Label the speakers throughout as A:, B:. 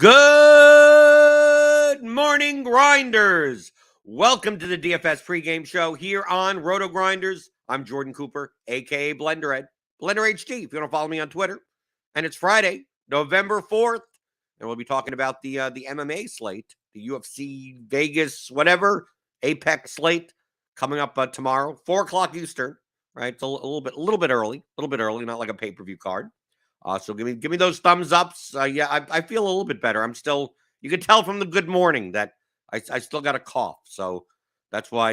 A: Good morning, Grinders. Welcome to the DFS pregame show here on RotoGrinders. I'm Jordan Cooper, a.k.a. BlenderEd, Blender HD, if you want to follow me on Twitter. And it's Friday, November 4th, and we'll be talking about the MMA slate, the UFC Vegas, whatever, Apex slate coming up tomorrow, 4 o'clock Eastern, right? It's a little bit early, not like a pay-per-view card. So give me those thumbs ups. I feel a little bit better. I'm still, you can tell from the good morning that I still got a cough. So that's why,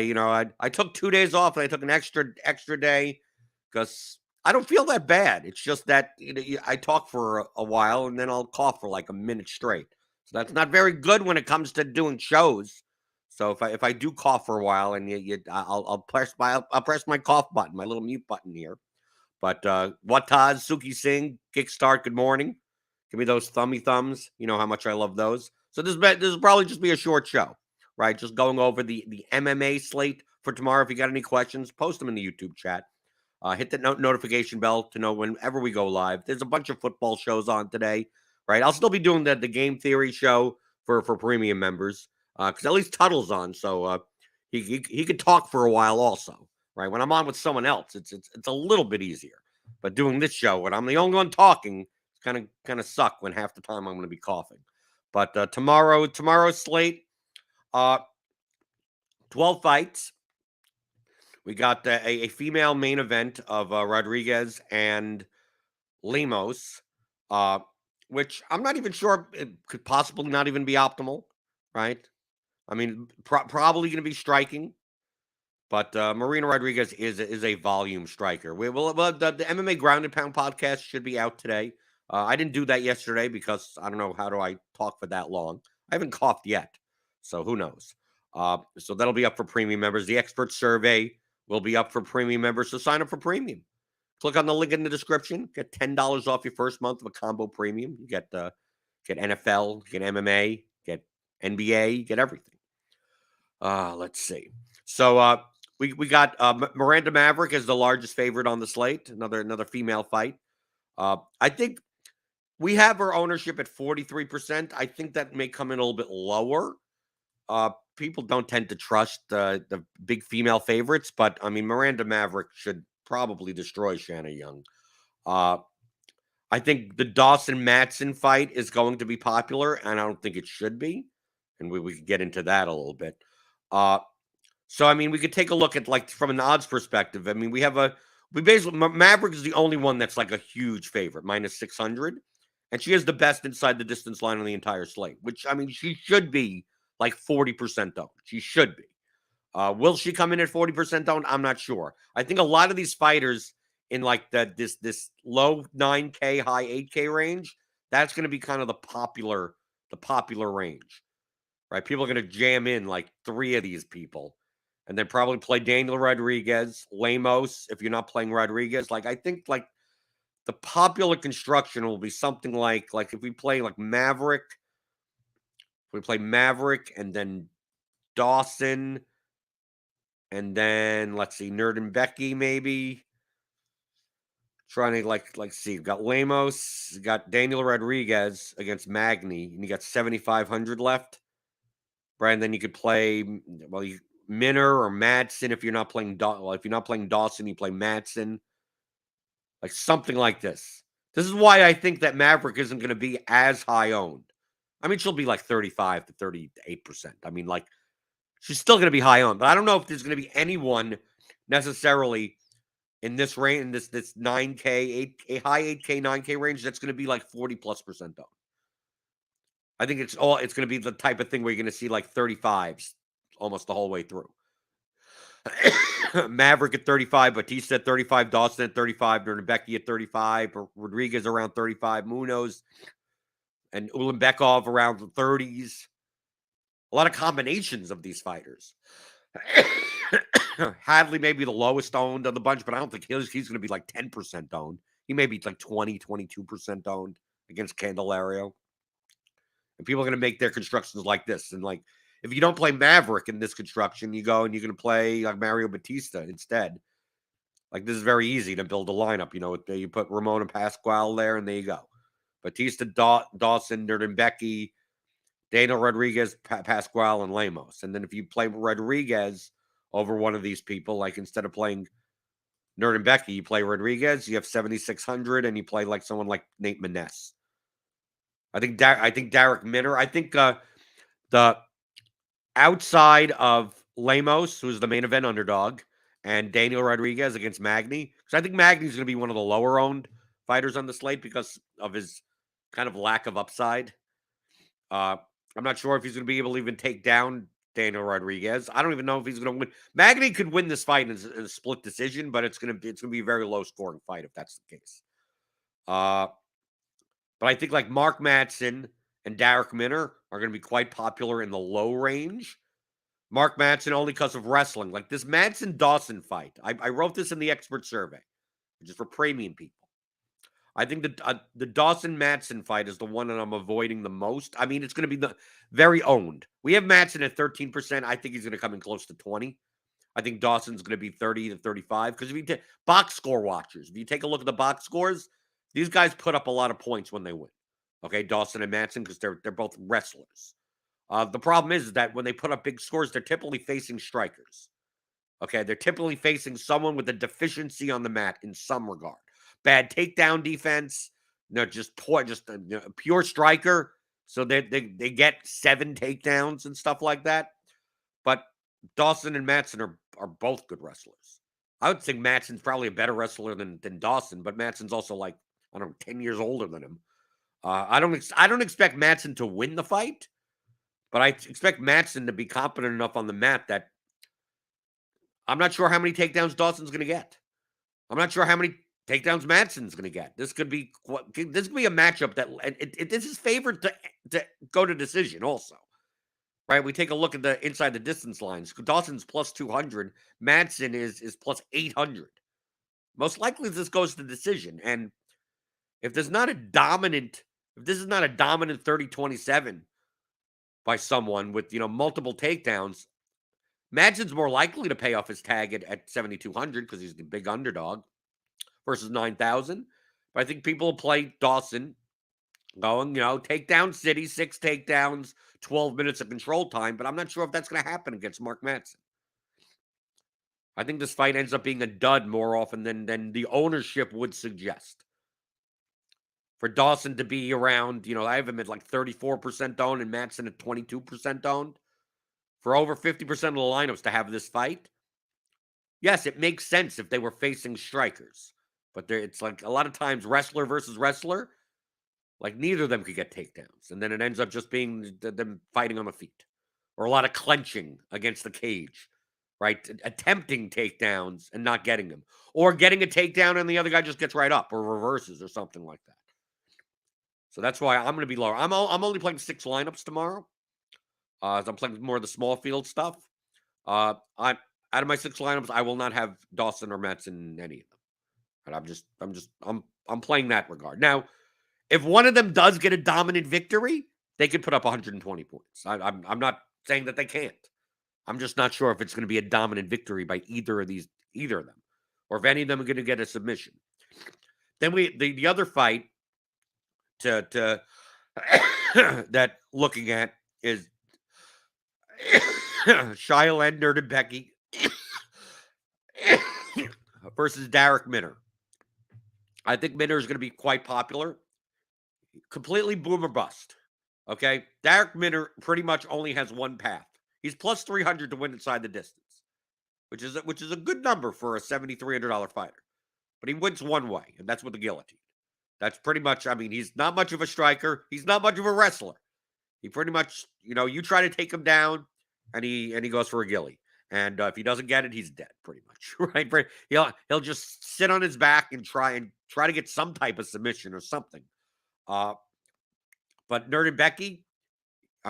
A: I took 2 days off and I took an extra day because I don't feel that bad. It's just that I talk for a while and then I'll cough for like a minute straight. So that's not very good when it comes to doing shows. So if I do cough for a while and I'll press my cough button, my little mute button here. But Wataz, Suki Singh, Kickstart, good morning. Give me those thummy thumbs. You know how much I love those. So this will probably just be a short show, right? Just going over the MMA slate for tomorrow. If you got any questions, post them in the YouTube chat. Hit the notification bell to know whenever we go live. There's a bunch of football shows on today, right? I'll still be doing the game theory show for premium members because at least Tuttle's on, so he could talk for a while also. Right, when I'm on with someone else, it's a little bit easier. But doing this show, when I'm the only one talking, it's kind of suck when half the time I'm going to be coughing. But tomorrow's slate, 12 fights. We got a female main event of Rodriguez and Lemos, which I'm not even sure it could possibly not even be optimal, right? I mean, probably going to be striking. But Marina Rodriguez is a volume striker. The MMA Ground and Pound podcast should be out today. I didn't do that yesterday because I don't know how do I talk for that long. I haven't coughed yet, so who knows? So that'll be up for premium members. The expert survey will be up for premium members. So sign up for premium. Click on the link in the description. Get $10 off your first month of a combo premium. You get NFL, get MMA, get NBA, get everything. Let's see. So we got Miranda Maverick as the largest favorite on the slate. Another female fight. I think we have her ownership at 43%. I think that may come in a little bit lower. People don't tend to trust the big female favorites, but I mean Miranda Maverick should probably destroy Shanna Young. I think the Dawson-Madsen fight is going to be popular, and I don't think it should be. And we could get into that a little bit. So, I mean, we could take a look at, like, from an odds perspective. I mean, Maverick is the only one that's, like, a huge favorite, minus 600. And she is the best inside the distance line on the entire slate, which, I mean, she should be, like, 40% owned. She should be. Will she come in at 40% owned? I'm not sure. I think a lot of these fighters in, like, this low 9K, high 8K range, that's going to be kind of the popular range, right? People are going to jam in, like, 3 of these people. And then probably play Daniel Rodriguez, Lemos, if you're not playing Rodriguez. Like, I think, like, the popular construction will be something like if we play, like, Maverick, and then Dawson, and then, let's see, Nerd and Becky, maybe. Trying to, like see, you've got Lemos, you got Daniel Rodriguez against Magny, and you got 7,500 left. Right, and then you could play, Minner or Madsen if you're not playing if you're not playing Dawson, you play Madsen. Like something like this. This is why I think that Maverick isn't going to be as high owned. I mean, she'll be like 35 to 38%. I mean, like, she's still going to be high owned, but I don't know if there's going to be anyone necessarily in this range, in this 9K, 8K, high 8K, 9K range that's going to be like 40+% owned. I think it's going to be the type of thing where you're going to see like 35s almost the whole way through. Maverick at 35, Batista at 35, Dawson at 35, Becky at 35, or Rodriguez around 35, Munoz and Ulanbekov around the 30s. A lot of combinations of these fighters. Hadley may be the lowest owned of the bunch, but I don't think he's going to be like 10% owned. He may be like 20, 22% owned against Candelario. And people are going to make their constructions like this. And like, if you don't play Maverick in this construction, you go and you're going to play like Mario Batista instead. Like, this is very easy to build a lineup. You know, you put Ramon and Pasquale there, and there you go. Batista, Dawson, Nurdenbecky, Daniel Rodriguez, Pascual, and Lemos. And then if you play Rodriguez over one of these people, like instead of playing Nurdenbecky, you play Rodriguez, you have 7,600, and you play like someone like Nate Maness. I think Derek Minner. I think the outside of Lemos, who's the main event underdog, and Daniel Rodriguez against Magny, because I think Magny's going to be one of the lower owned fighters on the slate because of his kind of lack of upside. I'm not sure if he's going to be able to even take down Daniel Rodriguez. I don't even know if he's going to win. Magny could win this fight in a split decision, but it's going to be a very low scoring fight if that's the case. But I think like Mark Madsen and Derek Minner are going to be quite popular in the low range. Mark Madsen only because of wrestling. Like this Madsen-Dawson fight. I wrote this in the expert survey, which is for premium people. I think the Dawson-Madsen fight is the one that I'm avoiding the most. I mean, it's going to be very owned. We have Madsen at 13%. I think he's going to come in close to 20. I think Dawson's going to be 30 to 35. Because if you take box score watchers, if you take a look at the box scores, these guys put up a lot of points when they win. Okay, Dawson and Madsen, because they're both wrestlers. The problem is that when they put up big scores, they're typically facing strikers. Okay, they're typically facing someone with a deficiency on the mat in some regard. Bad takedown defense, just poor, just a pure striker. So they get 7 takedowns and stuff like that. But Dawson and Madsen are both good wrestlers. I would think Madsen's probably a better wrestler than Dawson, but Madsen's also like, I don't know, 10 years older than him. I don't expect Madsen to win the fight, but I expect Madsen to be competent enough on the mat that I'm not sure how many takedowns Dawson's going to get. I'm not sure how many takedowns Madsen's going to get. This could be a matchup that this is favored to go to decision also. Right? We take a look at the inside the distance lines. Dawson's plus 200. Madsen is plus 800. Most likely this goes to decision. And if this is not a dominant 30-27 by someone with, multiple takedowns, Madsen's more likely to pay off his tag at 7,200 because he's the big underdog versus 9,000. But I think people will play Dawson going, takedown city, 6 takedowns, 12 minutes of control time. But I'm not sure if that's going to happen against Mark Madsen. I think this fight ends up being a dud more often than the ownership would suggest. For Dawson to be around, I have him at like 34% owned and Madsen at 22% owned. For over 50% of the lineups to have this fight, yes, it makes sense if they were facing strikers. But it's like a lot of times wrestler versus wrestler, like neither of them could get takedowns. And then it ends up just being them fighting on the feet. Or a lot of clenching against the cage, right? Attempting takedowns and not getting them. Or getting a takedown and the other guy just gets right up or reverses or something like that. So that's why I'm going to be lower. I'm only playing 6 lineups tomorrow. As I'm playing more of the small field stuff. I'm out of my 6 lineups. I will not have Dawson or Madsen in any of them. And I'm playing that regard. Now, if one of them does get a dominant victory, they could put up 120 points. I'm not saying that they can't. I'm just not sure if it's going to be a dominant victory by either of them, or if any of them are going to get a submission. Then the other fight to that looking at is Shailen Nurdenbecky versus Derek Minner. I think Minner is going to be quite popular. Completely boom or bust. Okay? Derek Minner pretty much only has one path. He's plus 300 to win inside the distance, which is a good number for a $7,300 fighter. But he wins one way, and that's with the guillotine. That's pretty much, he's not much of a striker. He's not much of a wrestler. He pretty much, you try to take him down, and he goes for a gilly. And if he doesn't get it, he's dead, pretty much, right? He'll just sit on his back and try to get some type of submission or something. But Nurdenbecky,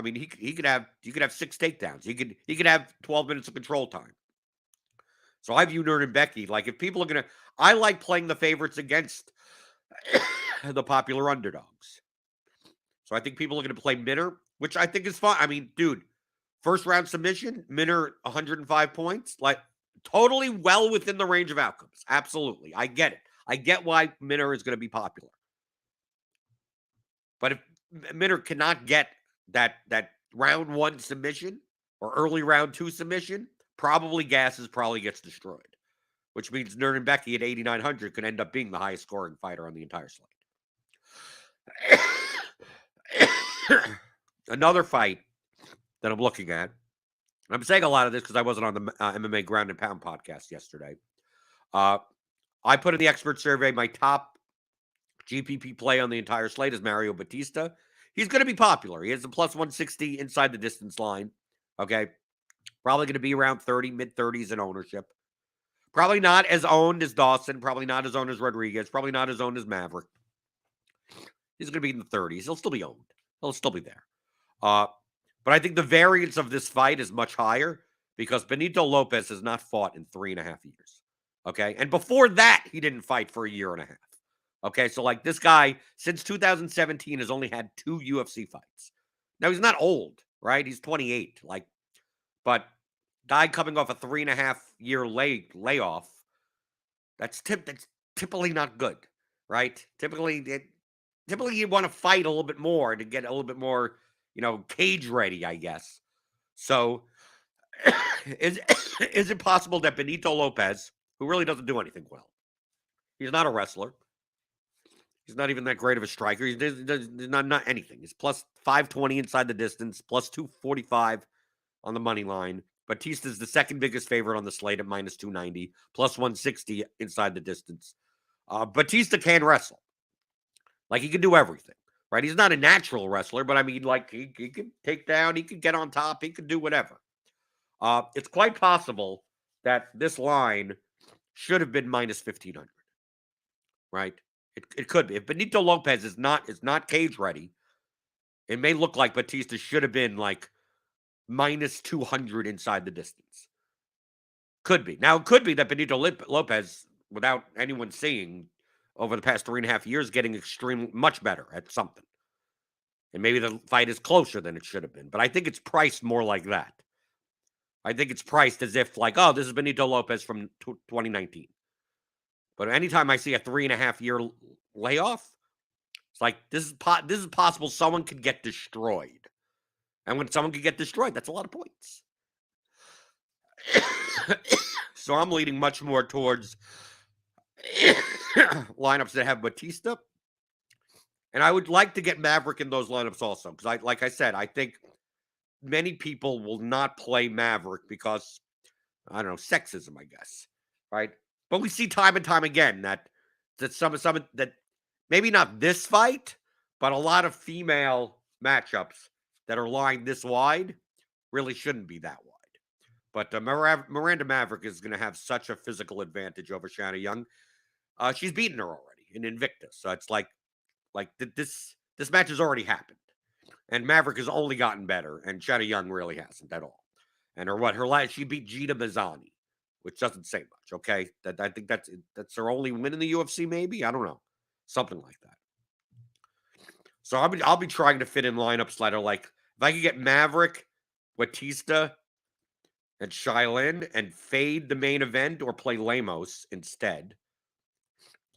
A: he could have 6 takedowns. He could have 12 minutes of control time. So I view Nurdenbecky like if people are gonna, I like playing the favorites against the popular underdogs. So I think people are going to play Minner, which I think is fine. Dude, first round submission, Minner 105 points, like totally well within the range of outcomes. Absolutely. I get it. I get why Minner is going to be popular. But if Minner cannot get that round 1 submission or early round 2 submission, probably gets destroyed, which means Nuremberg at 8,900 could end up being the highest scoring fighter on the entire slate. Another fight that I'm looking at, I'm saying a lot of this because I wasn't on the MMA Ground and Pound podcast yesterday. I put in the expert survey, my top GPP play on the entire slate is Mario Batista. He's going to be popular. He has a plus 160 inside the distance line. Okay. Probably going to be around 30, mid 30s in ownership. Probably not as owned as Dawson. Probably not as owned as Rodriguez. Probably not as owned as Maverick. He's going to be in the 30s. He'll still be owned. He'll still be there. But I think the variance of this fight is much higher because Benito Lopez has not fought in 3.5 years. Okay. And before that, he didn't fight for a year and a half. Okay. So, like, this guy, since 2017, has only had 2 UFC fights. Now, he's not old, right? He's 28. But guy coming off a 3.5 year layoff, that's typically not good, right? Typically you want to fight a little bit more to get a little bit more, cage ready, I guess. So is it possible that Benito Lopez, who really doesn't do anything well, he's not a wrestler, he's not even that great of a striker, he's not anything. He's plus 520 inside the distance, plus 245 on the money line. Batista's the second biggest favorite on the slate at minus 290, plus 160 inside the distance. Batista can wrestle. Like, he can do everything, right? He's not a natural wrestler, but I mean, like, he can take down, he can get on top, he can do whatever. It's quite possible that this line should have been minus 1,500, right? It could be. If Benito Lopez is not cage ready, it may look like Batista should have been like minus 200 inside the distance. Could be. Now, it could be that Benito Lopez, without anyone seeing, over the past 3.5 years, getting extremely much better at something. And maybe the fight is closer than it should have been. But I think it's priced more like that. I think it's priced as if, like, oh, this is Benito Lopez from 2019. But anytime I see a 3.5 year layoff, it's like, this is possible someone could get destroyed. And when someone could get destroyed, that's a lot of points. So I'm leaning much more towards lineups that have Batista. And I would like to get Maverick in those lineups also. Because, like I said, I think many people will not play Maverick because, I don't know, sexism, I guess. Right? But we see time and time again that some that maybe not this fight, but a lot of female matchups that are lined this wide really shouldn't be that wide. But Miranda Maverick is going to have such a physical advantage over Shanna Young. She's beaten her already in Invictus. So it's like this match has already happened. And Maverick has only gotten better, and Shanna Young really hasn't at all. And she beat Gina Mazzani, which doesn't say much, okay? I think that's her only win in the UFC, maybe? I don't know. Something like that. So I'll be trying to fit in lineups that are like, if I could get Maverick, Batista, and Shailin and fade the main event or play Lemos instead.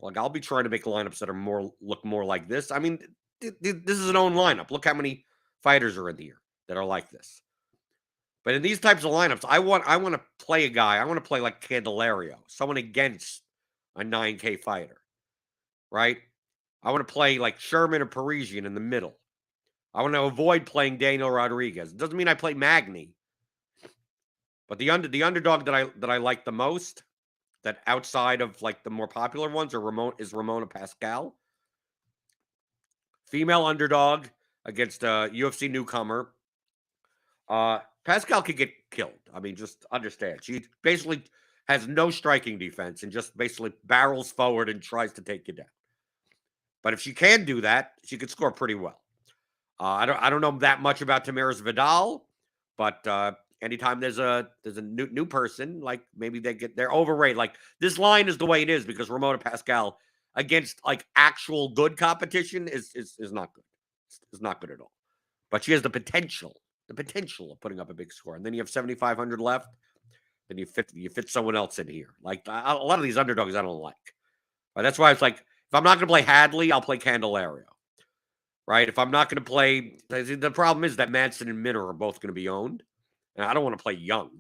A: Like, I'll be trying to make lineups that are look more like this. I mean, this is an own lineup. Look how many fighters are in here that are like this. But in these types of lineups, I want to play a guy. I want to play like Candelario, someone against a 9K fighter, right? I want to play like Sherman or Parisian in the middle. I want to avoid playing Daniel Rodriguez. It doesn't mean I play Magny. But the underdog that I like the most, that outside of like the more popular ones, is Ramona Pascal. Female underdog against a UFC newcomer. Pascal could get killed. I mean, just understand. She basically has no striking defense and just basically barrels forward and tries to take you down. But if she can do that, she could score pretty well. I don't know that much about Tamiris Vidal, but anytime there's a new person, like maybe they're overrated. Like, this line is the way it is because Ramona Pascal against like actual good competition is not good. It's not good at all. But she has the potential of putting up a big score. And then you have 7,500 left. Then you fit someone else in here. Like, a lot of these underdogs I don't like. But that's why it's like, if I'm not going to play Hadley, I'll play Candelario. right? If I'm not going to play, the problem is that Madsen and Minner are both going to be owned, and I don't want to play young.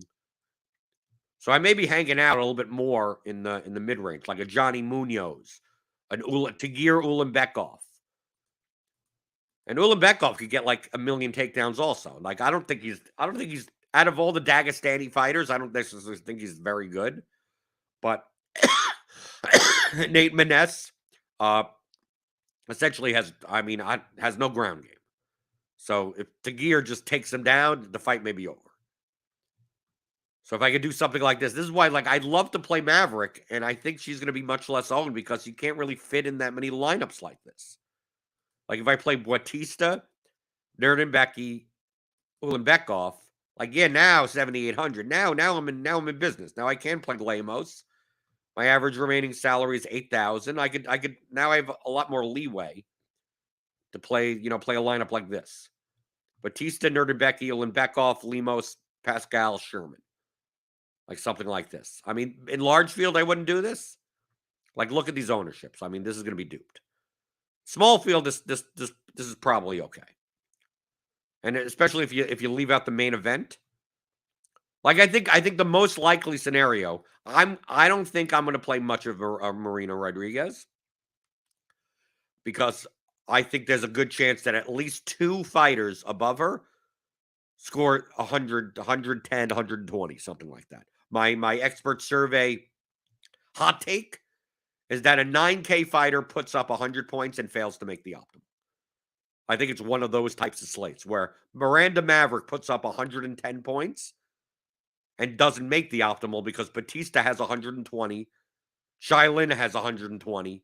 A: So I may be hanging out a little bit more in the mid range, like a Johnny Munoz, an Tagir Ulanbekov. And Ulanbekov could get like a million takedowns also. Like I don't think he's out of all the Dagestani fighters, I don't necessarily think he's very good. But Nate Maness essentially has no ground game. So if Tagir just takes him down, the fight may be over. So if I could do something like this is why, like, I'd love to play Maverick, and I think she's going to be much less owned because you can't really fit in that many lineups like this. Like if I play Bautista, Nerdenbecky, Ulanbekov, like now 7,800. Now I'm in business. Now I can play Lemos. My average remaining salary is 8,000. I could now I have a lot more leeway to play a lineup like this. Bautista, Nerdenbecky, Ulanbekov, Lemos, Pascal, Sherman. Like something like this. I mean, in large field, I wouldn't do this. Like, look at these ownerships. I mean, this is going to be duped. Small field, this is probably okay. And especially if you leave out the main event. Like, I think the most likely scenario, I don't think I'm going to play much of a Marina Rodriguez because I think there's a good chance that at least two fighters above her score 100, 110, 120, something like that. My expert survey hot take is that a 9K fighter puts up 100 points and fails to make the optimal. I think it's one of those types of slates where Miranda Maverick puts up 110 points and doesn't make the optimal because Bautista has 120, Shailin has 120,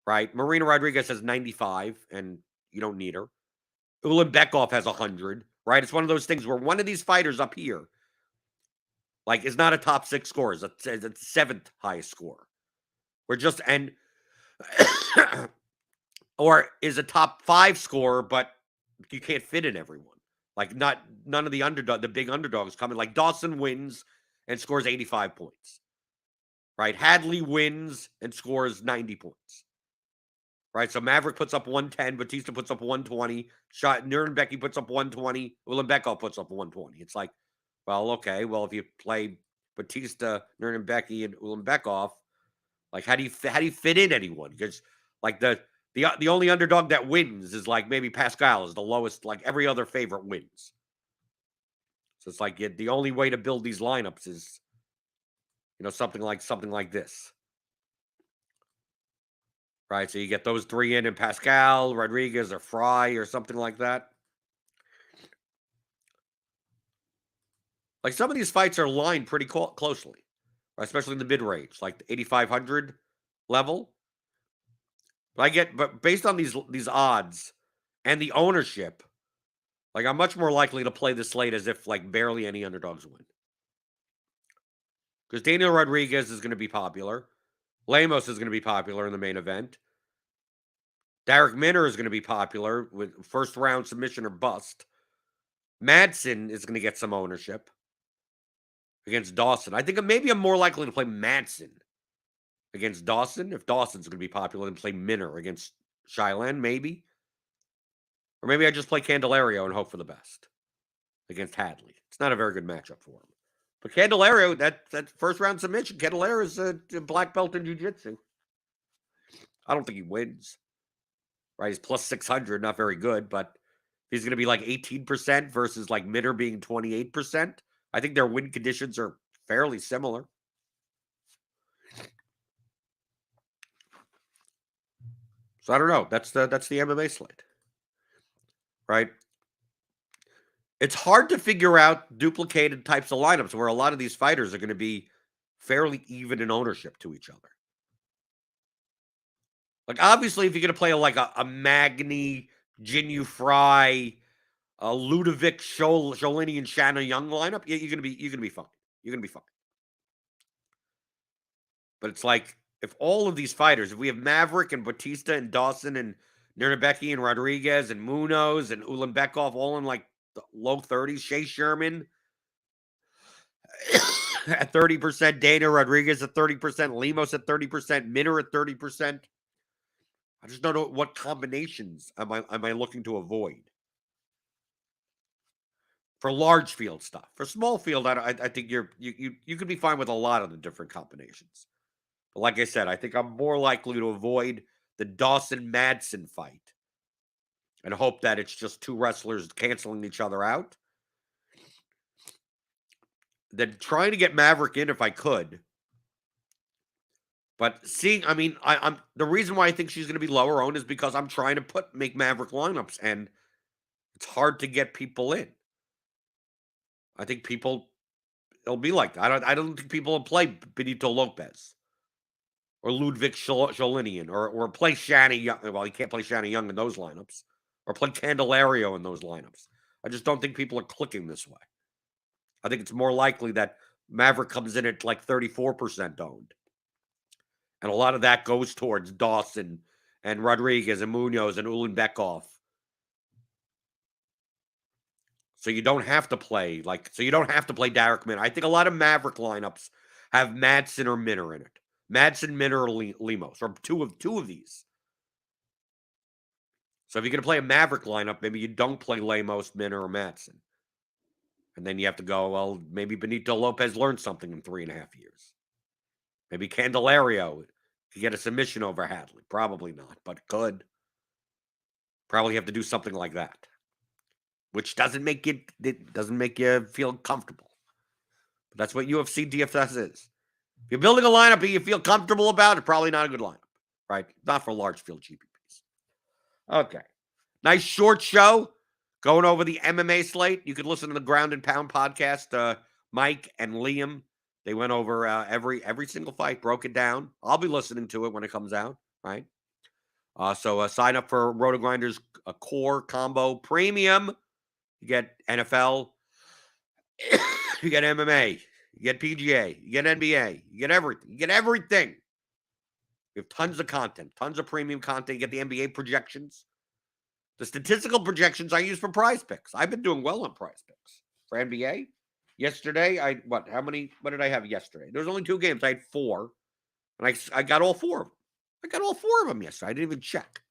A: right? Marina Rodriguez has 95, and you don't need her. Ulanbekov has 100, right? It's one of those things where one of these fighters up here like, is not a top 6 scorer. It's the 7th highest scorer. We're just, and, or is a top 5 scorer, but you can't fit in everyone. Like, none of the big underdogs coming. Like, Dawson wins and scores 85 points. Right? Hadley wins and scores 90 points. Right? So Maverick puts up 110, Bautista puts up 120, Nurenbecky puts up 120, Ulanbekov puts up 120. It's like, well, okay. Well, if you play Bautista, Nurenbecky, and Ulanbekov, like how do you fit in anyone? Because like the only underdog that wins is like maybe Pascal is the lowest. Like every other favorite wins. So it's like the only way to build these lineups is something like this, right? So you get those three in, and Pascal, Rodriguez, or Fry, or something like that. Like some of these fights are lined pretty closely, right? Especially in the mid range, like the 8,500 level. But based on these odds and the ownership, like I'm much more likely to play the slate as if like barely any underdogs win. Because Daniel Rodriguez is going to be popular. Lemos is going to be popular in the main event. Darrick Minner is going to be popular with first round submission or bust. Madsen is going to get some ownership against Dawson. I think maybe I'm more likely to play Madsen against Dawson if Dawson's going to be popular than play Minner against Shailin, maybe. Or maybe I just play Candelario and hope for the best against Hadley. It's not a very good matchup for him. But Candelario, that first round submission, Candelario is a black belt in jiu-jitsu. I don't think he wins. Right? He's plus 600, not very good, but he's going to be like 18% versus like Minner being 28%. I think their win conditions are fairly similar. So I don't know. That's the MMA slate. Right? It's hard to figure out duplicated types of lineups where a lot of these fighters are going to be fairly even in ownership to each other. Like, obviously, if you're going to play like a Magny, Jinyu Fry, a Ludovic, Sholini, and Shanna Young lineup, you're going to be fine. You're going to be fine. But it's like, if all of these fighters, if we have Maverick and Bautista and Dawson and Nerdenbecky and Rodriguez and Munoz and Ulanbekov all in like the low 30s, Shea Sherman at 30%, Dana Rodriguez at 30%, Lemos at 30%, Minner at 30%. I just don't know what combinations am I looking to avoid for large field stuff. For small field, I think you could be fine with a lot of the different combinations. But like I said, I think I'm more likely to avoid the Dawson Madsen fight and hope that it's just two wrestlers canceling each other out than trying to get Maverick in if I could. But seeing, I mean, I'm the reason why I think she's going to be lower owned is because I'm trying to make Maverick lineups, and it's hard to get people in. I think people it'll be like that. I don't think people will play Benito Lopez or Ludwig Jolinian or play Shanny Young. Well, you can't play Shanny Young in those lineups, or play Candelario in those lineups. I just don't think people are clicking this way. I think it's more likely that Maverick comes in at like 34% owned. And a lot of that goes towards Dawson and Rodriguez and Munoz and Ulanbekov. So you don't have to play Derek Minner. I think a lot of Maverick lineups have Madsen or Minner in it. Madsen, Minner, or Lemos, or two of these. So if you're going to play a Maverick lineup, maybe you don't play Lemos, Minner, or Madsen. And then you have to go, well, maybe Benito Lopez learned something in 3.5 years. Maybe Candelario could get a submission over Hadley. Probably not, but could. Probably have to do something like that, which doesn't make you feel comfortable. But that's what UFC DFS is. If you're building a lineup that you feel comfortable about, it's probably not a good lineup, right? Not for large field GPPs. Okay. Nice short show going over the MMA slate. You could listen to the Ground and Pound podcast. Mike and Liam, they went over every single fight, broke it down. I'll be listening to it when it comes out, right? So sign up for RotoGrinders Core Combo Premium. You get NFL, you get MMA, you get PGA, you get NBA, you get everything. You get everything. We have tons of content, tons of premium content. You get the NBA projections. The statistical projections I use for Prize Picks. I've been doing well on Prize Picks. For NBA, yesterday, what did I have yesterday? There was only 2 games. I had 4, and I got all 4 of them. I got all 4 of them yesterday. I didn't even check.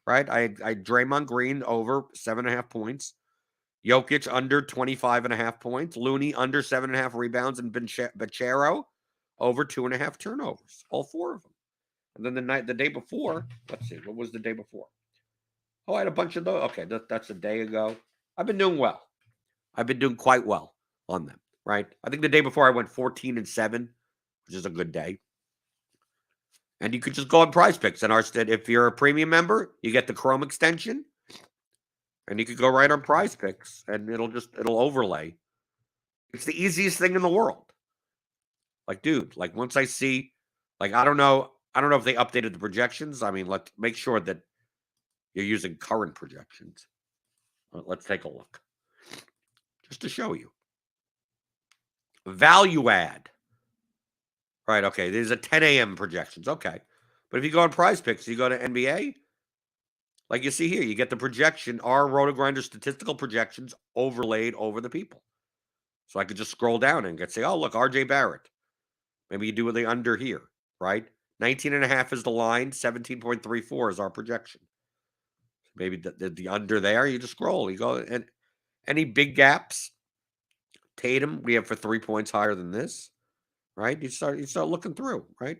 A: Right? I Draymond Green over 7.5 points. Jokic under 25.5 points. Looney under 7.5 rebounds. And Bachero over 2.5 turnovers. All 4 of them. And then the day before, let's see, what was the day before? Oh, I had a bunch of those. Okay, that's a day ago. I've been doing well. I've been doing quite well on them, right? I think the day before I went 14-7, which is a good day. And you could just go on Prize Picks. And if you're a premium member, you get the Chrome extension. And you could go right on Prize Picks, and it'll overlay. It's the easiest thing in the world. Like, dude, like once I see, like I don't know if they updated the projections. I mean, let's make sure that you're using current projections. Let's take a look. Just to show you. Value add. Right, okay. There's a 10 a.m. projections. Okay. But if you go on Prize Picks, you go to NBA, like you see here, you get the projection, our RotoGrinder statistical projections overlaid over the people. So I could just scroll down and say, oh, look, RJ Barrett. Maybe you do the under here, right? 19.5 is the line. 17.34 is our projection. Maybe the under there, you just scroll. You go, and any big gaps, Tatum, we have for 3 points higher than this, right? You start looking through, right?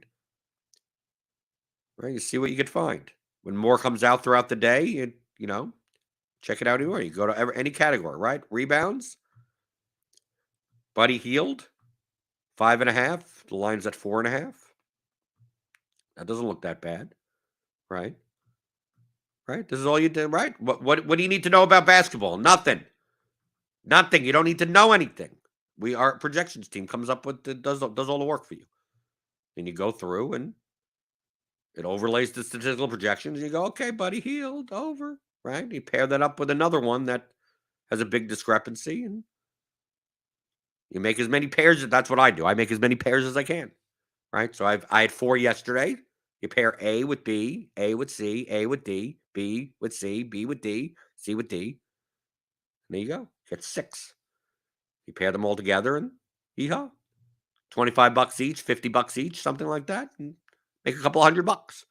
A: Right, you see what you could find. When more comes out throughout the day, you know, check it out anywhere. You go to any category, right? Rebounds, Buddy Hield, 5.5. The line's at 4.5. That doesn't look that bad, right? Right? This is all you did, right? What do you need to know about basketball? Nothing. Nothing. You don't need to know anything. Our projections team comes up with does all the work for you. And you go through and it overlays the statistical projections. And you go, okay, Buddy Hield, over, right? You pair that up with another one that has a big discrepancy, and you make as many pairs. That's what I do. I make as many pairs as I can, right? So I had 4 yesterday. You pair A with B, A with C, A with D, B with C, B with D, C with D. And there you go. Get 6. You pair them all together and yeehaw. $25 each, $50 each, something like that, and make a couple $100.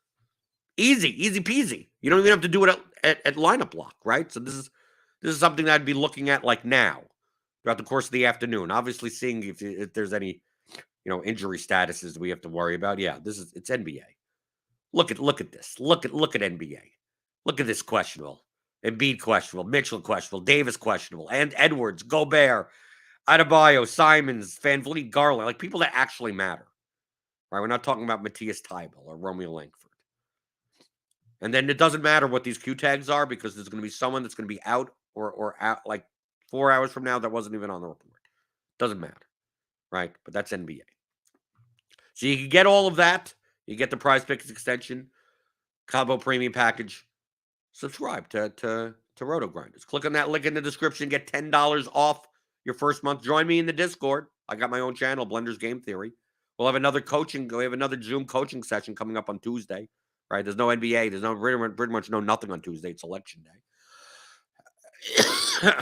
A: Easy peasy. You don't even have to do it at lineup lock, right? So this is something that I'd be looking at like now throughout the course of the afternoon. Obviously, seeing if there's any injury statuses we have to worry about. Yeah, it's NBA. Look at this. Look at NBA. Look at this questionable. Embiid questionable. Mitchell questionable. Davis questionable. And Edwards, Gobert, Adebayo, Simons, VanVleet, Garland. Like people that actually matter. Right? We're not talking about Matthias Thybulle or Romeo Langford. And then it doesn't matter what these Q tags are because there's going to be someone that's going to be out or out like 4 hours from now that wasn't even on the report. Doesn't matter. Right? But that's NBA. So you can get all of that. You get the Prize Picks extension, combo premium package. Subscribe to RotoGrinders. Click on that link in the description. Get $10 off your first month. Join me in the Discord. I got my own channel, Blender's Game Theory. We'll have another We have another Zoom coaching session coming up on Tuesday. Right? There's no NBA. There's no pretty much no nothing on Tuesday. It's election day.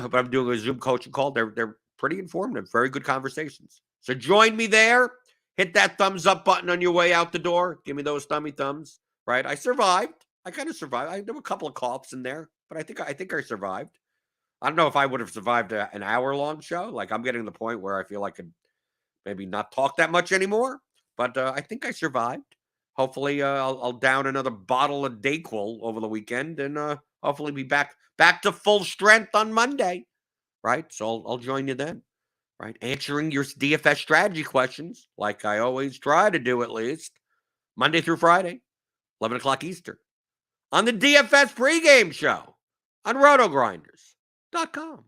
A: But I'm doing a Zoom coaching call. They're pretty informative. Very good conversations. So join me there. Hit that thumbs up button on your way out the door. Give me those thumbs. Right? I survived. I kind of survived. There were a couple of coughs in there, but I think I survived. I don't know if I would have survived an hour-long show. Like I'm getting to the point where I feel I could maybe not talk that much anymore. But I think I survived. Hopefully, I'll down another bottle of Dayquil over the weekend, and hopefully be back to full strength on Monday. Right? So I'll join you then. Right? Answering your DFS strategy questions, like I always try to do, at least Monday through Friday, 11 o'clock Eastern, on the DFS pregame show on RotoGrinders.com.